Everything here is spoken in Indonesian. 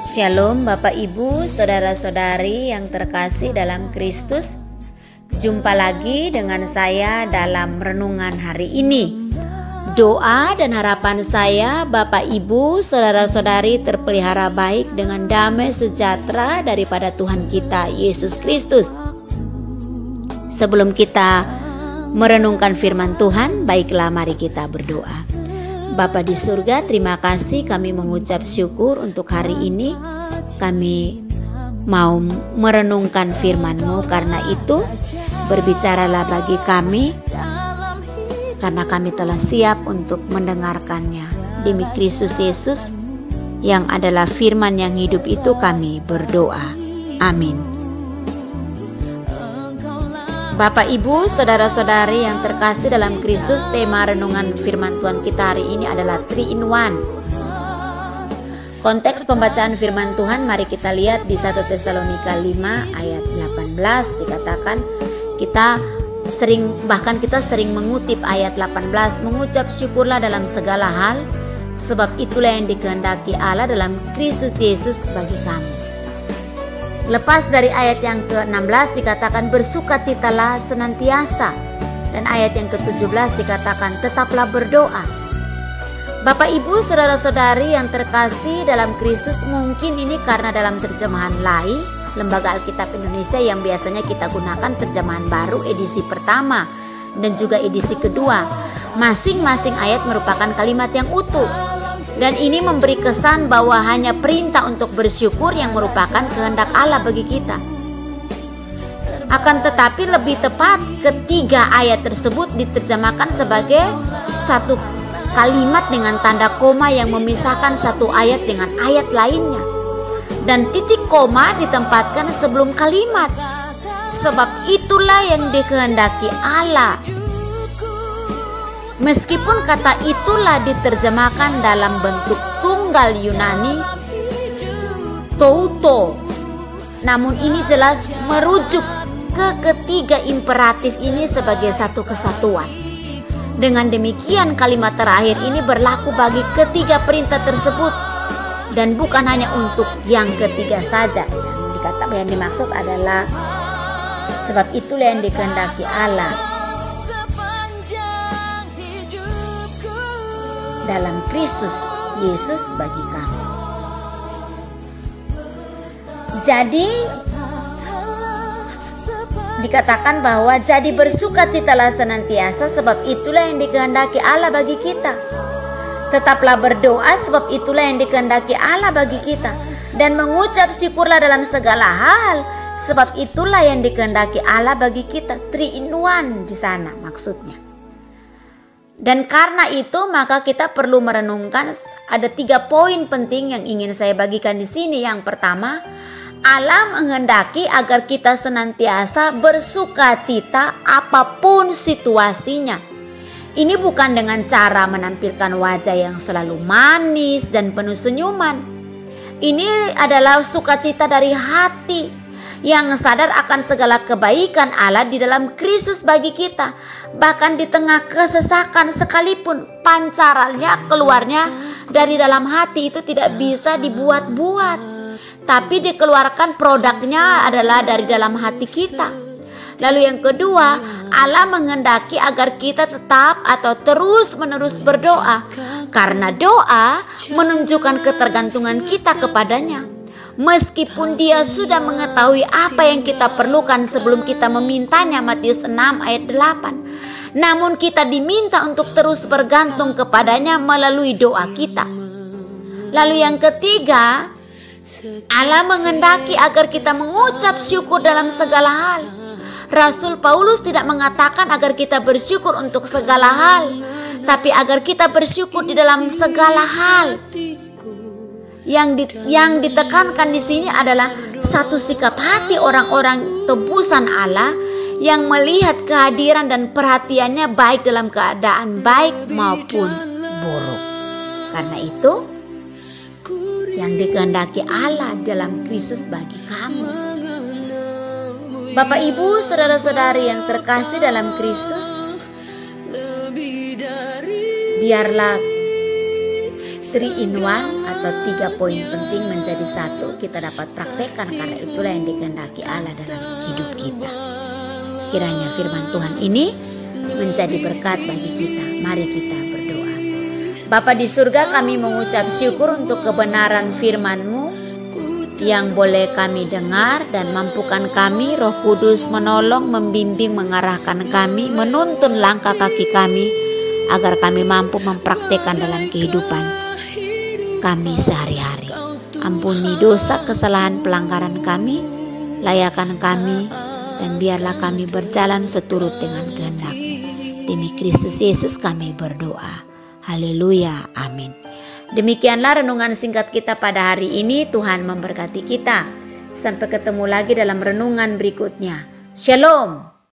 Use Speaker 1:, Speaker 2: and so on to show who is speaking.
Speaker 1: Shalom Bapak Ibu, Saudara-saudari yang terkasih dalam Kristus. Jumpa lagi dengan saya dalam renungan hari ini. Doa dan harapan saya Bapak Ibu, Saudara-saudari terpelihara baik dengan damai sejahtera daripada Tuhan kita Yesus Kristus. Sebelum kita merenungkan firman Tuhan, baiklah mari kita berdoa. Bapa di surga, terima kasih, kami mengucap syukur untuk hari ini. Kami mau merenungkan firman-Mu, karena itu berbicaralah bagi kami, karena kami telah siap untuk mendengarkannya. Demi Kristus Yesus yang adalah firman yang hidup itu kami berdoa. Amin. Bapak, Ibu, Saudara-saudari yang terkasih dalam Kristus, tema renungan firman Tuhan kita hari ini adalah 3 in 1. Konteks pembacaan firman Tuhan mari kita lihat di 1 Tesalonika 5 ayat 18, dikatakan kita sering mengutip ayat 18, mengucap syukurlah dalam segala hal, sebab itulah yang dikehendaki Allah dalam Kristus Yesus bagi kamu. Lepas dari ayat yang ke-16 dikatakan bersukacitalah senantiasa, dan ayat yang ke-17 dikatakan tetaplah berdoa. Bapak Ibu, Saudara-saudari yang terkasih dalam Kristus, mungkin ini karena dalam terjemahan lain Lembaga Alkitab Indonesia yang biasanya kita gunakan terjemahan baru edisi pertama dan juga edisi kedua. Masing-masing ayat merupakan kalimat yang utuh. Dan ini memberi kesan bahwa hanya perintah untuk bersyukur yang merupakan kehendak Allah bagi kita. Akan tetapi lebih tepat ketiga ayat tersebut diterjemahkan sebagai satu kalimat dengan tanda koma yang memisahkan satu ayat dengan ayat lainnya. Dan titik koma ditempatkan sebelum kalimat. Sebab itulah yang dikehendaki Allah. Meskipun kata itulah diterjemahkan dalam bentuk tunggal Yunani touto, namun ini jelas merujuk ke ketiga imperatif ini sebagai satu kesatuan. Dengan demikian kalimat terakhir ini berlaku bagi ketiga perintah tersebut, dan bukan hanya untuk yang ketiga saja. Yang dimaksud adalah sebab itulah yang dikehendaki Allah dalam Kristus Yesus bagi kamu. Jadi dikatakan bahwa jadi bersukacitalah senantiasa, sebab itulah yang dikehendaki Allah bagi kita. Tetaplah berdoa, sebab itulah yang dikehendaki Allah bagi kita. Dan mengucap syukurlah dalam segala hal, sebab itulah yang dikehendaki Allah bagi kita. 3 in 1 di sana maksudnya. Dan karena itu maka kita perlu merenungkan, ada 3 poin penting yang ingin saya bagikan di sini. Yang pertama, Allah menghendaki agar kita senantiasa bersukacita apapun situasinya. Ini bukan dengan cara menampilkan wajah yang selalu manis dan penuh senyuman. Ini adalah sukacita dari hati yang sadar akan segala kebaikan Allah di dalam Kristus bagi kita. Bahkan di tengah kesesakan sekalipun, pancarannya keluarnya dari dalam hati itu tidak bisa dibuat-buat, tapi dikeluarkan produknya adalah dari dalam hati kita. Lalu yang kedua, Allah menghendaki agar kita tetap atau terus-menerus berdoa, karena doa menunjukkan ketergantungan kita kepadanya. Meskipun Dia sudah mengetahui apa yang kita perlukan sebelum kita memintanya, Matius 6 ayat 8. Namun kita diminta untuk terus bergantung kepadanya melalui doa kita. Lalu yang ketiga, Allah menghendaki agar kita mengucap syukur dalam segala hal. Rasul Paulus tidak mengatakan agar kita bersyukur untuk segala hal, tapi agar kita bersyukur di dalam segala hal. Yang ditekankan di sini adalah satu sikap hati orang-orang tebusan Allah yang melihat kehadiran dan perhatiannya baik dalam keadaan baik maupun buruk. Karena itu yang dikehendaki Allah dalam Kristus bagi kamu. Bapak, Ibu, Saudara-saudari yang terkasih dalam Kristus, biarlah 3 in 1 atau 3 poin penting menjadi menjadi satu, kita dapat praktekkan karena itulah yang dikehendaki Allah dalam hidup kita. Kiranya firman Tuhan ini menjadi berkat bagi kita. Mari kita berdoa. Bapa di surga, kami mengucap syukur untuk kebenaran firman-Mu yang boleh kami dengar, dan mampukan kami Roh Kudus menolong, membimbing, mengarahkan kami, menuntun langkah kaki kami agar kami mampu mempraktekkan dalam kehidupan kami sehari-hari. Ampuni dosa, kesalahan, pelanggaran kami, layakan kami, dan biarlah kami berjalan seturut dengan kehendak-Mu. Demi Kristus Yesus kami berdoa. Haleluya, amin. Demikianlah renungan singkat kita pada hari ini. Tuhan memberkati kita. Sampai ketemu lagi dalam renungan berikutnya. Shalom.